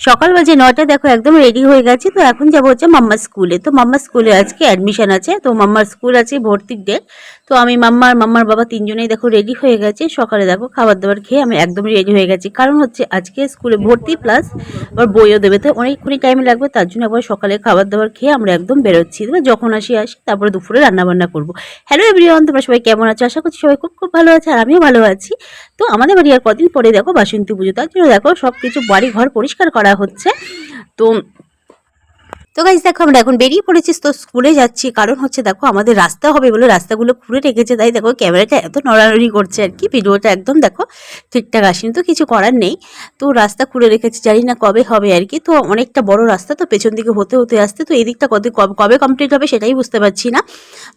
সকাল বাজে ৯টা, দেখো একদম রেডি হয়ে গেছি। তো এখন যাবো হচ্ছে মাম্মার স্কুলে। তো মাম্মার স্কুলে আজকে অ্যাডমিশন আছে, তো মাম্মার স্কুল আছে ভর্তির ডেট। তো আমি মাম্মার বাবা তিনজনেই দেখো রেডি হয়ে গেছে। সকালে দেখো খাবার দাবার খেয়ে আমি একদমই রেডি হয়ে গেছি, কারণ হচ্ছে আজকে স্কুলে ভর্তি প্লাস আবার বইও দেবে, তো অনেকক্ষণই টাইম লাগবে। তার জন্য একবার সকালে খাবার দাবার খেয়ে আমরা একদম বেরোচ্ছি। এবার যখন আসি তারপরে দুপুরে রান্নাবান্না করবো। হ্যালো এভরিওয়ান, তোমরা সবাই কেমন আছো? আশা করছি সবাই খুব খুব ভালো আছে, আর আমিও ভালো আছি। তো আমাদের বাড়ি আর কদিন পরে দেখো বাসন্তী পুজো, তার জন্য দেখো সব কিছু বাড়ি ঘর পরিষ্কার করা হচ্ছে। তো তো গাইস দেখো আমরা এখন বেরিয়ে পড়েছি, তো স্কুলে যাচ্ছি। কারণ হচ্ছে দেখো আমাদের রাস্তা হবে বলে রাস্তাগুলো খুঁড়ে রেখেছে, তাই দেখো ক্যামেরাটা এত নড়ানড়ি করছে আর কি, ভিডিওটা একদম দেখো ঠিকঠাক আসেনি, তো কিছু করার নেই। তো রাস্তা খুঁড়ে রেখেছি, জানি না কবে হবে আর কি। তো অনেকটা বড় রাস্তা, তো পেছন দিকে হতে হতে আসতে, তো এই দিকটা কবে কমপ্লিট হবে সেটাই বুঝতে পারছি না।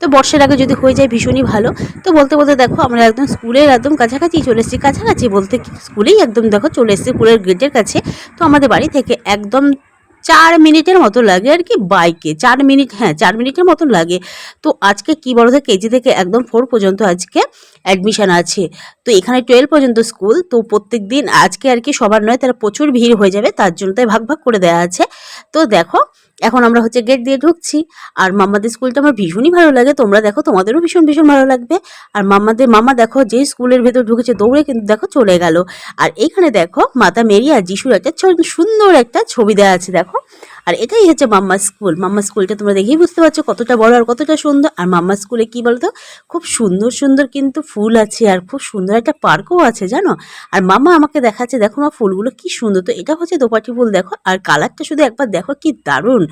তো বর্ষার আগে যদি হয়ে যায় ভীষণই ভালো। তো বলতে বলতে দেখো আমরা একদম স্কুলের একদম কাছাকাছি চলে এসেছি, কাছাকাছি বলতে স্কুলেই একদম দেখো চলে এসেছি, স্কুলের গেটের কাছে। তো আমাদের বাড়ি থেকে একদম 4 মিনিটের মতো লাগে আর কি বাইকে, 4 মিনিট, হ্যাঁ 4 মিনিটের মতো লাগে। তো আজকে কি বলো তো, কেজি থেকে একদম 4 পর্যন্ত আজকে অ্যাডমিশন আছে। তো এখানে 12 পর্যন্ত স্কুল, তো প্রত্যেক দিন আজকে আর কি সবার নয়, তারা প্রচুর ভিড় হয়ে যাবে, তার জন্য তাই ভাগ ভাগ করে দেওয়া আছে। তো দেখো এখন আমরা হচ্ছে গেট দিয়ে ঢুকছি। আর মাম্মাদের স্কুলটা আমার ভীষণই ভালো লাগে, তোমরা দেখো তোমাদেরও ভীষণ ভীষণ ভালো লাগবে। আর মাম্মা দেখো যে স্কুলের ভেতর ঢুকেছে দৌড়ে কিন্তু দেখো চলে গেল। আর এইখানে দেখো মাতা মেরি আর যিশুর একটা সুন্দর একটা ছবি দেওয়া আছে দেখো। আর এটাই হচ্ছে মাম্মার স্কুল। মাম্মার স্কুলটা তোমরা দেখেই বুঝতে পারছো কতটা বড় আর কতটা সুন্দর। আর মাম্মার স্কুলে কি বলতো, খুব সুন্দর সুন্দর কিন্তু ফুল আছে, আর খুব সুন্দর একটা পার্কও আছে জানো। আর মাম্মা আমাকে দেখাচ্ছে, দেখো মা ফুলগুলো কি সুন্দর। তো এটা হচ্ছে দোপাটি ফুল দেখো, আর কালারটা শুধু একবার দেখো কি দারুণ।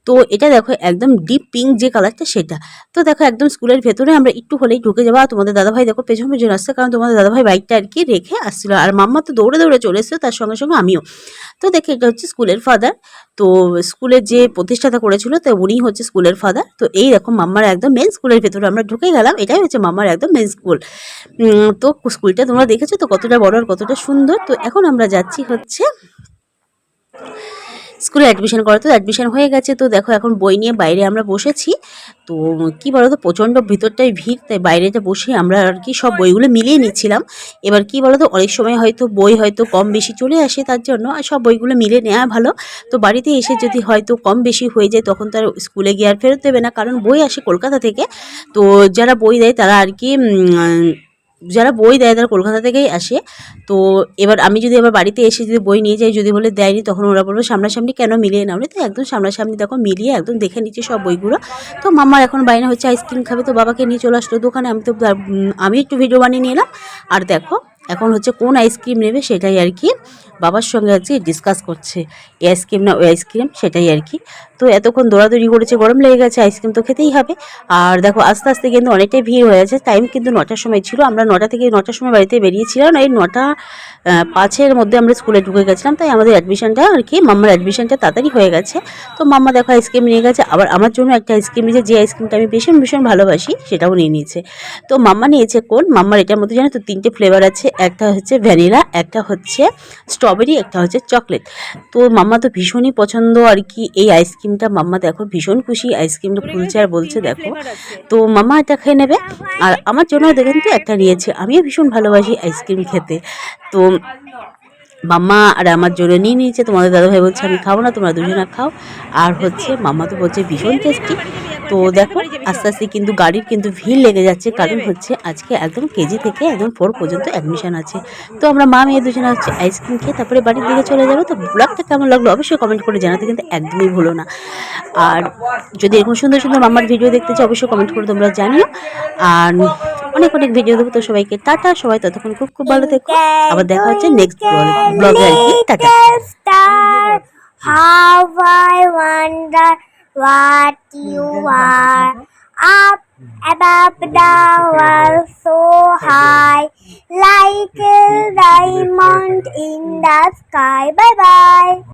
তো এটা দেখো একদম ডিপ পিঙ্ক যে কালারটা সেটা। তো দেখো একদম স্কুলের ভেতরে আমরা একটু হলেই ঢুকে যাবো। আর তোমাদের দাদাভাই দেখো পেছন পেছন আসছে, কারণ তোমাদের দাদাভাই বাইকটা আর কি রেখে আসছিল, আর মাম্মা তো দৌড়ে দৌড়ে চলে এসেছে, তার সঙ্গে সঙ্গে আমিও। তো দেখে এটা হচ্ছে স্কুলের ফাদার। তো স্কুলের যে প্রতিষ্ঠাতা করেছিল, তো উনি হচ্ছে স্কুলের ফাদার। তো এই দেখো মাম্মার একদম মেন স্কুলের ভেতরে আমরা ঢুকে গেলাম, এটাই হচ্ছে মাম্মার একদম মেন স্কুল। তো স্কুলটা তোমরা দেখেছো তো কতটা বড় আর কতটা সুন্দর। তো এখন আমরা যাচ্ছি হচ্ছে স্কুলে অ্যাডমিশন করা। তো অ্যাডমিশন হয়ে গেছে, তো দেখো এখন বই নিয়ে বাইরে আমরা বসেছি। তো কি বলো তো, প্রচণ্ড ভিতরটাই ভিড়, তাই বাইরেটা বসে আমরা আর কি সব বইগুলো মিলিয়ে নিচ্ছিলাম। এবার কি বলো তো, অনেক সময় হয়তো বই হয়তো কম বেশি চলে আসে, তার জন্য আর সব বইগুলো মিলিয়ে নেওয়া ভালো। তো বাড়িতে এসে যদি হয়তো কম বেশি হয়ে যায়, তখন তার স্কুলে গিয়ে আর ফেরত দেবে না, কারণ বই আসে কলকাতা থেকে। তো যারা বই দেয় তারা আর কি যারা বই দেয় তারা কলকাতা থেকেই আসে। তো এবার আমি যদি আবার বাড়িতে এসে যদি বই নিয়ে যাই, যদি বলে দেয়নি, তখন ওরা বলবে সামনাসামনি কেন মিলিয়ে নাও নি। তো একদম সামনাসামনি দেখো মিলিয়ে একদম দেখে নিচ্ছি সব বইগুলো। তো মাম্মার এখন বায়না হচ্ছে আইসক্রিম খাবে, তো বাবাকে নিয়ে চলে আসলো দোকানে। আমি একটু ভিডিও বানিয়ে নিলাম। আর দেখো এখন হচ্ছে কোন আইসক্রিম নেবে সেটাই আর কি বাবার সঙ্গে আছে ডিসকাস করছে, এই আইসক্রিম না ওই আইসক্রিম, সেটাই আর কি। তো এতক্ষণ দৌড়াদৌড়ি করেছে, গরম লেগে গেছে, আইসক্রিম তো খেতেই হবে। আর দেখো আস্তে আস্তে কিন্তু অনেকটাই ভিড় হয়ে গেছে। টাইম কিন্তু 9টার সময় ছিল, আমরা 9টা থেকে 9টার সময় বাড়িতে বেরিয়েছিলাম, এই 9টা 5-এর মধ্যে আমরা স্কুলে ঢুকে গেছিলাম। তাই আমাদের অ্যাডমিশনটা আর কি মাম্মার অ্যাডমিশনটা তাড়াতাড়ি হয়ে গেছে। তো মাম্মা দেখো আইসক্রিম নিয়ে গেছে, আবার আমার জন্য একটা আইসক্রিম নিয়েছে, যে আইসক্রিমটা আমি ভীষণ ভীষণ ভালোবাসি সেটাও নিয়ে নিয়েছে। তো মাম্মা নিয়েছে কোন, মাম্মার এটার মধ্যে জানো তো 3টে ফ্লেভার আছে, একটা হচ্ছে ভ্যানিলা, একটা হচ্ছে স্ট্রবেরি, একটা হচ্ছে চকলেট। তো মাম্মা তো ভীষণই পছন্দ আর কি এই আইসক্রিমটা। মাম্মা দেখো ভীষণ খুশি, আইসক্রিমটা খুলছে আর বলছে দেখো। তো মাম্মা এটা খেয়ে নেবে, আর আমার জন্য দেখেন তো একটা নিয়েছে, আমিও ভীষণ ভালোবাসি আইসক্রিম খেতে। তো মাম্মা আর আমার জন্য নিয়ে নিয়েছে। তোমাদের দাদাভাই বলছে আমি খাবো না, তোমরা দুজনা খাও। আর হচ্ছে মাম্মা তো বলছে ভীষণ টেস্টি। তো দেখো আস্তে আস্তে কিন্তু গাড়ির কিন্তু ভিড় লেগে যাচ্ছে, কারণ হচ্ছে আজকে একদম কেজি থেকে একদম 4 পর্যন্ত অ্যাডমিশন আছে। তো আমরা মা মেয়ে দুজনে হচ্ছে আইসক্রিম খেয়ে তারপরে বাড়ির দিকে চলে যাবো। তো ব্লগটা কেমন লাগলো অবশ্যই কমেন্ট করে জানাতে কিন্তু একদমই ভুলো না। আর যদি এরকম সুন্দর সুন্দর মাম্মার ভিডিও দেখতে চাও অবশ্যই কমেন্ট করে তোমরা জানিও। আর অনেক অনেক ভিডিও দেবো। তো সবাইকে টাটা, সবাই ততক্ষণ খুব খুব ভালো থেকো। আবার দেখা হচ্ছে নেক্সট ব্লগে আর কি। Tata. How I wonder what you are up above the world so high, like a diamond in the sky. Bye bye.